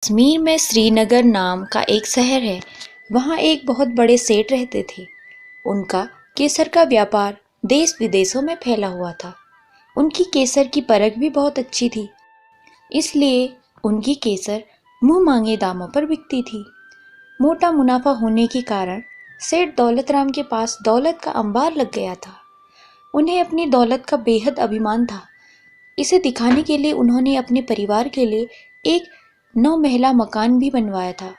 कश्मीर में श्रीनगर नाम का एक शहर है। वहाँ एक बहुत बड़े सेठ रहते थे। उनका केसर का व्यापार देश विदेशों में फैला हुआ था। उनकी केसर की परख भी बहुत अच्छी थी, इसलिए उनकी केसर मुंह मांगे दामों पर बिकती थी। मोटा मुनाफा होने के कारण सेठ दौलत राम के पास दौलत का अंबार लग गया था। उन्हें अपनी दौलत का बेहद अभिमान था। इसे दिखाने के लिए उन्होंने अपने परिवार के लिए एक 9 महला मकान भी बनवाया था,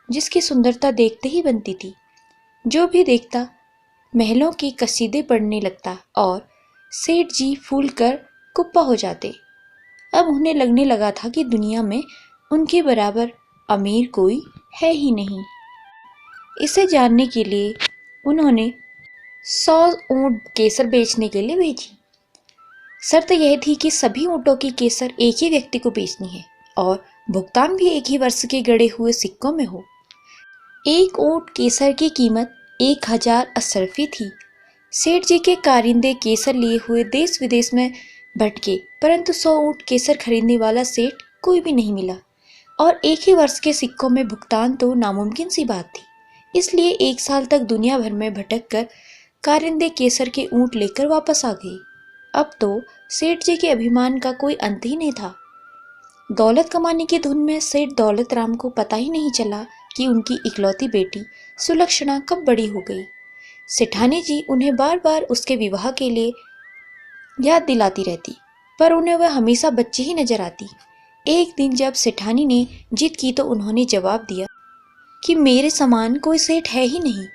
जिसकी सुंदरता देखते ही बनती थी। जो भी देखता महलों की कसीदे पढ़ने लगता और सेठ जी फूल कर कुप्पा हो जाते। अब उन्हें लगने लगा था कि दुनिया में उनके बराबर अमीर कोई है ही नहीं। इसे जानने के लिए उन्होंने 100 ऊंट केसर बेचने के लिए भेजी। शर्त यह थी कि सभी ऊँटों की केसर एक ही व्यक्ति को बेचनी है और भुगतान भी एक ही वर्ष के गड़े हुए सिक्कों में हो। एक ऊँट केसर की कीमत 1000 अशरफी थी। सेठ जी के कारिंदे केसर लिए हुए देश विदेश में भटके, परंतु 100 ऊँट केसर खरीदने वाला सेठ कोई भी नहीं मिला और एक ही वर्ष के सिक्कों में भुगतान तो नामुमकिन सी बात थी। इसलिए 1 साल तक दुनिया भर में भटक कर कारिंदे केसर के ऊँट लेकर वापस आ गए। अब तो सेठ जी के अभिमान का कोई अंत ही नहीं था। दौलत कमाने की धुन में सेठ दौलत राम को पता ही नहीं चला कि उनकी इकलौती बेटी सुलक्षणा कब बड़ी हो गई। सेठानी जी उन्हें बार बार उसके विवाह के लिए याद दिलाती रहती, पर उन्हें वह हमेशा बच्ची ही नजर आती। एक दिन जब सेठानी ने जिद की तो उन्होंने जवाब दिया कि मेरे समान कोई सेठ है ही नहीं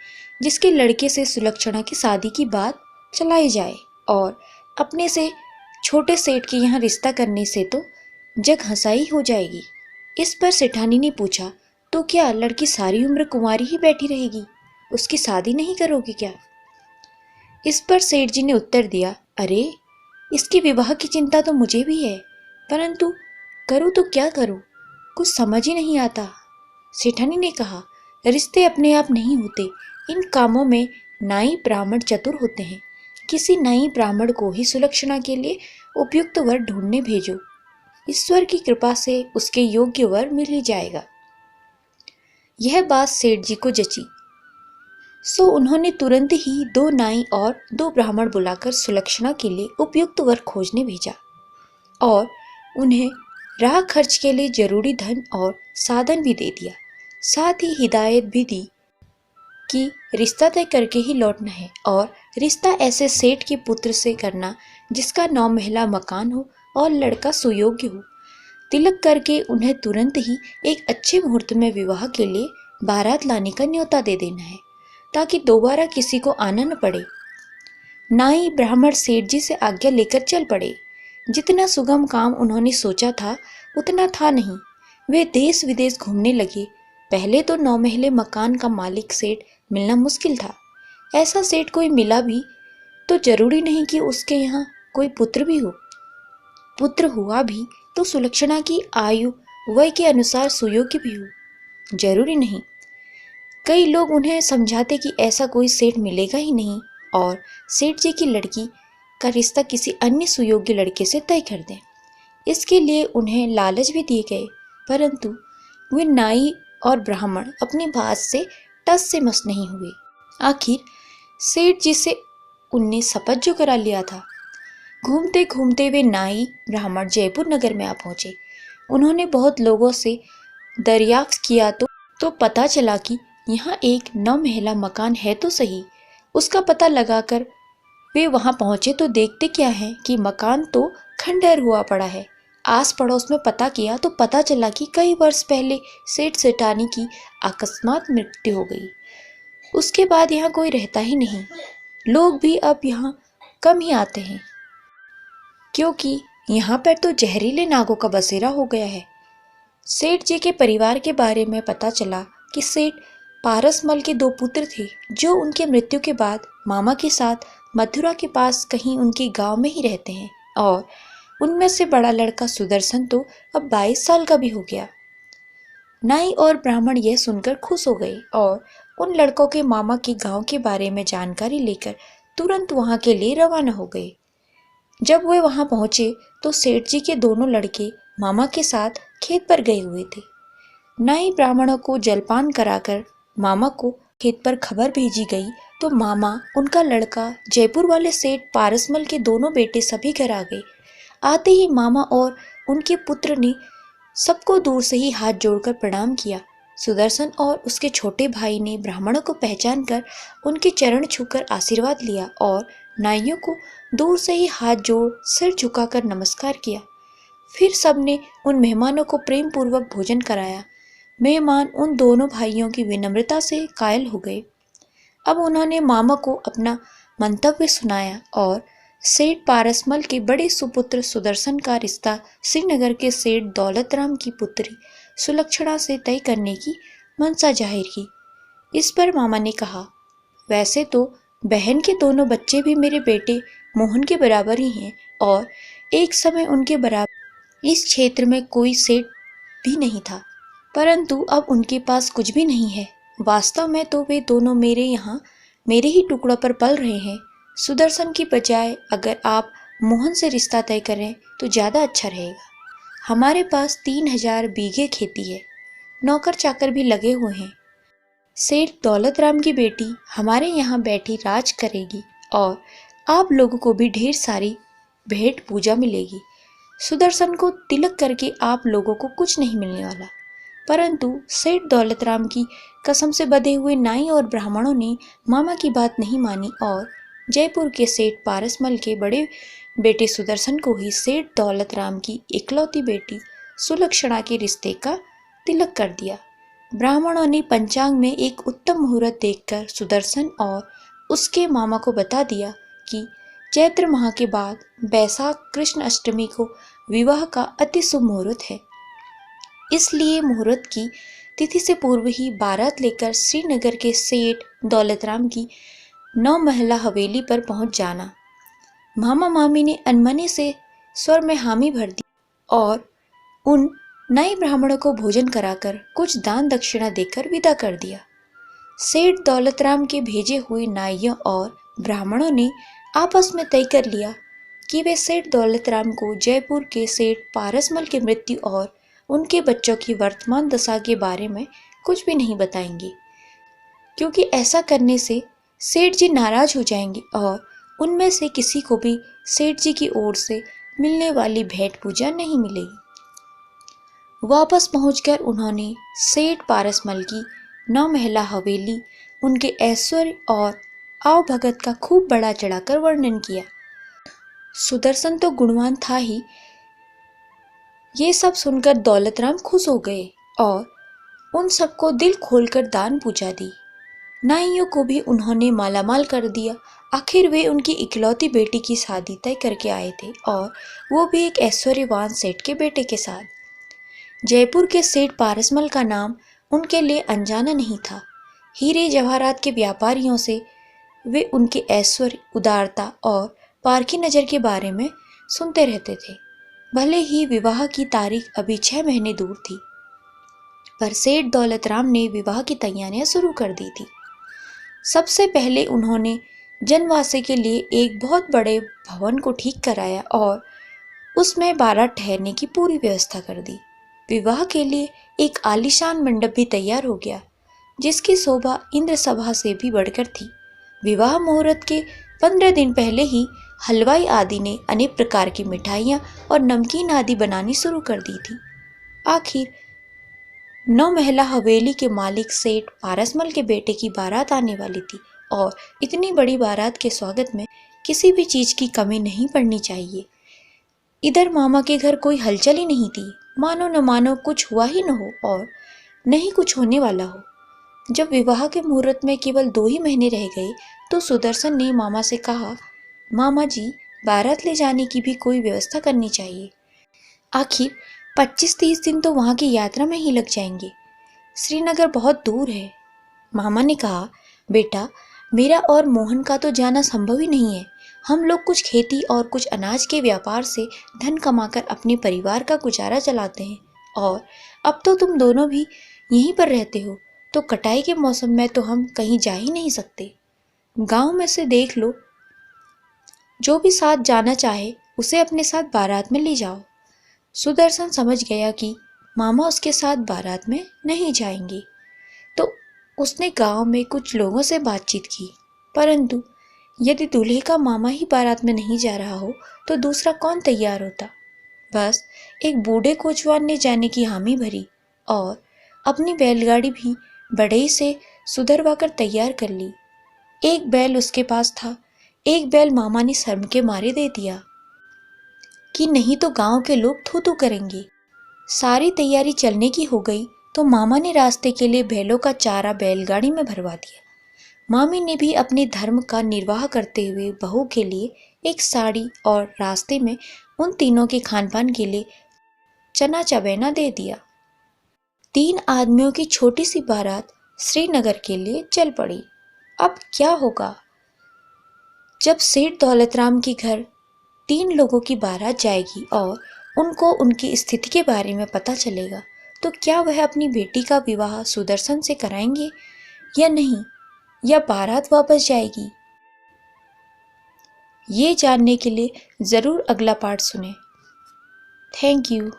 जिसके लड़के से सुलक्षणा की शादी की बात चलाई जाए, और अपने से छोटे सेठ के यहाँ रिश्ता करने से तो जग हंसाई हो जाएगी। इस पर सेठानी ने पूछा, तो क्या लड़की सारी उम्र कुंवारी ही बैठी रहेगी, उसकी शादी नहीं करोगे क्या? इस पर सेठ जी ने उत्तर दिया, अरे इसके विवाह की चिंता तो मुझे भी है, परंतु करूँ तो क्या करूँ, कुछ समझ ही नहीं आता। सेठानी ने कहा, रिश्ते अपने आप नहीं होते, इन कामों में नाई ब्राह्मण चतुर होते हैं। किसी नाई ब्राह्मण को ही सुलक्षणा के लिए उपयुक्त वर ढूंढने भेजो, ईश्वर की कृपा से उसके योग्य वर मिल ही जाएगा। यह बात सेठ जी को जची, सो उन्होंने तुरंत ही 2 नाई और 2 ब्राह्मण बुलाकर सुलक्षणा के लिए उपयुक्त वर खोजने भेजा और उन्हें राह खर्च के लिए जरूरी धन और साधन भी दे दिया। साथ ही हिदायत भी दी कि रिश्ता तय करके ही लौटना है और रिश्ता ऐसे सेठ के पुत्र से करना जिसका 9 महला मकान हो और लड़का सुयोग्य हो। तिलक करके उन्हें तुरंत ही एक अच्छे मुहूर्त में विवाह के लिए बारात लाने का न्योता दे देना है, ताकि दोबारा किसी को आना न पड़े। नाई ब्राह्मण सेठ जी से आज्ञा लेकर चल पड़े। जितना सुगम काम उन्होंने सोचा था उतना था नहीं। वे देश विदेश घूमने लगे। पहले तो 9 महले मकान का मालिक सेठ मिलना मुश्किल था। ऐसा सेठ कोई मिला भी तो जरूरी नहीं कि उसके यहाँ कोई पुत्र भी हो। पुत्र हुआ भी तो सुलक्षणा की आयु वय के अनुसार सुयोग्य भी हो, जरूरी नहीं। कई लोग उन्हें समझाते कि ऐसा कोई सेठ मिलेगा ही नहीं और सेठ जी की लड़की का रिश्ता किसी अन्य सुयोग्य लड़के से तय कर दें। इसके लिए उन्हें लालच भी दिए गए, परंतु वे नाई और ब्राह्मण अपनी बात से टस से मस नहीं हुए। आखिर सेठ जी से उनने शपथ जो करा लिया था। घूमते घूमते वे नाई ब्राह्मण जयपुर नगर में आ पहुंचे। उन्होंने बहुत लोगों से दरियाफ्त किया तो पता चला कि यहाँ एक 9 महला मकान है तो सही। उसका पता लगाकर वे वहां पहुंचे तो देखते क्या है कि मकान तो खंडहर हुआ पड़ा है। आस पड़ोस में पता किया तो पता चला कि कई वर्ष पहले सेठ सेठानी की अकस्मात मृत्यु हो गई। उसके बाद यहाँ कोई रहता ही नहीं। लोग भी अब यहाँ कम ही आते हैं, क्योंकि यहाँ पर तो जहरीले नागों का बसेरा हो गया है। सेठ जी के परिवार के बारे में पता चला कि सेठ पारसमल के 2 पुत्र थे, जो उनके मृत्यु के बाद मामा के साथ मथुरा के पास कहीं उनके गांव में ही रहते हैं, और उनमें से बड़ा लड़का सुदर्शन तो अब 22 साल का भी हो गया। नाई और ब्राह्मण यह सुनकर खुश हो गए और उन लड़कों के मामा के गांव के बारे में जानकारी लेकर तुरंत वहां के लिए रवाना हो गए। जब वे वहां पहुंचे तो सेठ जी के दोनों लड़के मामा के साथ खेत पर गए हुए थे। नाई ब्राह्मणों को जलपान कराकर मामा को खेत पर खबर भेजी गई तो मामा, उनका लड़का, जयपुर वाले सेठ पारसमल के दोनों बेटे सभी घर आ गए। आते ही मामा और उनके पुत्र ने सबको दूर से ही हाथ जोड़कर प्रणाम किया। सुदर्शन और उसके छोटे भाई ने ब्राह्मणों को पहचान कर उनके चरण छूकर आशीर्वाद लिया और नाइयों को दूर से ही हाथ जोड़ सिर झुकाकर नमस्कार किया। फिर सबने उन मेहमानों को प्रेम पूर्वक भोजन कराया। मेहमान उन दोनों भाइयों की विनम्रता से कायल हो गए। अब उन्होंने मामा को अपना मंतव्य सुनाया और सेठ पारसमल के बड़े सुपुत्र सुदर्शन का रिश्ता श्रीनगर के सेठ दौलत राम की पुत्री सुलक्षणा से तय करने की मंशा जाहिर की। इस पर मामा ने कहा, वैसे तो बहन के दोनों बच्चे भी मेरे बेटे मोहन के बराबर ही हैं और एक समय उनके बराबर इस क्षेत्र में कोई सेठ भी नहीं था, परंतु अब उनके पास कुछ भी नहीं है। वास्तव में तो वे दोनों मेरे यहाँ मेरे ही टुकड़ों पर पल रहे हैं। सुदर्शन की बजाय अगर आप मोहन से रिश्ता तय करें तो ज़्यादा अच्छा रहेगा। हमारे पास 3000 बीघे खेती है, नौकर चाकर भी लगे हुए हैं। सेठ दौलत राम की बेटी हमारे यहाँ बैठी राज करेगी और आप लोगों को भी ढेर सारी भेंट पूजा मिलेगी। सुदर्शन को तिलक करके आप लोगों को कुछ नहीं मिलने वाला। परंतु सेठ दौलत राम की कसम से बंधे हुए नाई और ब्राह्मणों ने मामा की बात नहीं मानी और जयपुर के सेठ पारसमल के बड़े बेटे सुदर्शन को ही सेठ दौलत राम की इकलौती बेटी सुलक्षणा के रिश्ते का तिलक कर दिया। ब्राह्मणों ने पंचांग में एक उत्तम मुहूर्त देखकर सुदर्शन और उसके मामा को बता दिया कि चैत्र माह के बाद बैसाख कृष्ण अष्टमी को विवाह का अति शुभ मुहूर्त है। इसलिए मुहूर्त की तिथि से पूर्व ही बारात लेकर श्रीनगर के सेठ दौलतराम की 9 महला हवेली पर पहुंच जाना। मामा मामी ने अनमने से स्वर में हामी भर दी और उन नए ब्राह्मणों को भोजन कराकर कुछ दान दक्षिणा देकर विदा कर दिया। सेठ दौलतराम के भेजे हुए नाइयों और ब्राह्मणों ने आपस में तय कर लिया कि वे सेठ दौलतराम को जयपुर के सेठ पारसमल की मृत्यु और उनके बच्चों की वर्तमान दशा के बारे में कुछ भी नहीं बताएंगे, क्योंकि ऐसा करने से सेठ जी नाराज हो जाएंगे और उनमें से किसी को भी सेठ जी की ओर से मिलने वाली भेंट पूजा नहीं मिलेगी। वापस पहुंचकर उन्होंने सेठ पारसमल की 9 महला हवेली, उनके ऐश्वर्य और आव भगत का खूब बड़ा चढ़ाकर वर्णन किया। सुदर्शन तो गुणवान था ही, ये सब सुनकर दौलतराम खुश हो गए और उन सबको दिल खोलकर दान पूजा दी। नाइयों को भी उन्होंने मालामाल कर दिया। आखिर वे उनकी इकलौती बेटी की शादी तय करके आए थे और वो भी एक ऐश्वर्यवान सेठ के बेटे के साथ। जयपुर के सेठ पारसमल का नाम उनके लिए अनजाना नहीं था। हीरे जवाहरात के व्यापारियों से वे उनके ऐश्वर्य, उदारता और पारखी नज़र के बारे में सुनते रहते थे। भले ही विवाह की तारीख अभी 6 महीने दूर थी, पर सेठ दौलतराम ने विवाह की तैयारियां शुरू कर दी थी। सबसे पहले उन्होंने जनवासे के लिए एक बहुत बड़े भवन को ठीक कराया और उसमें बारात ठहरने की पूरी व्यवस्था कर दी। विवाह के लिए एक आलीशान मंडप भी तैयार हो गया, जिसकी शोभा इंद्र सभा से भी बढ़कर थी। विवाह मुहूर्त के 15 दिन पहले ही हलवाई आदि ने अनेक प्रकार की मिठाइयाँ और नमकीन आदि बनानी शुरू कर दी थी। आखिर 9 महला हवेली के मालिक सेठ पारसमल के बेटे की बारात आने वाली थी और इतनी बड़ी बारात के स्वागत में किसी भी चीज की कमी नहीं पड़नी चाहिए। इधर मामा के घर कोई हलचल ही नहीं थी, मानो न मानो कुछ हुआ ही न हो और नहीं कुछ होने वाला हो। जब विवाह के मुहूर्त में केवल 2 ही महीने रह गए तो सुदर्शन ने मामा से कहा, मामा जी, बारात ले जाने की भी कोई व्यवस्था करनी चाहिए। आखिर 25-30 दिन तो वहाँ की यात्रा में ही लग जाएंगे। श्रीनगर बहुत दूर है। मामा ने कहा, बेटा, मेरा और मोहन का तो जाना संभव ही नहीं है। हम लोग कुछ खेती और कुछ अनाज के व्यापार से धन कमाकर अपने परिवार का गुजारा चलाते हैं और अब तो तुम दोनों भी यहीं पर रहते हो, तो कटाई के मौसम में तो हम कहीं जा ही नहीं सकते। गांव में से देख लो, जो भी साथ जाना चाहे उसे अपने साथ बारात में ले जाओ। सुदर्शन समझ गया कि मामा उसके साथ बारात में नहीं जाएंगे। तो उसने गांव में कुछ लोगों से बातचीत की, परंतु यदि दूल्हे का मामा ही बारात में नहीं जा रहा हो तो दूसरा कौन तैयार होता। बस एक बूढ़े कोचवान ने जाने की हामी भरी और अपनी बैलगाड़ी भी बढ़ई से सुधरवाकर तैयार कर ली। एक बैल उसके पास था, एक बैल मामा ने शर्म के मारे दे दिया कि नहीं तो गांव के लोग थू थू करेंगे। सारी तैयारी चलने की हो गई तो मामा ने रास्ते के लिए बैलों का चारा बैलगाड़ी में भरवा दिया। मामी ने भी अपने धर्म का निर्वाह करते हुए बहू के लिए एक साड़ी और रास्ते में उन तीनों के खान पान के लिए चना चबेना दे दिया। 3 आदमियों की छोटी सी बारात श्रीनगर के लिए चल पड़ी। अब क्या होगा? जब सेठ दौलतराम के घर 3 लोगों की बारात जाएगी और उनको उनकी स्थिति के बारे में पता चलेगा तो क्या वह अपनी बेटी का विवाह सुदर्शन से कराएंगे या नहीं, या बारात वापस जाएगी? ये जानने के लिए ज़रूर अगला पार्ट सुने। Thank you.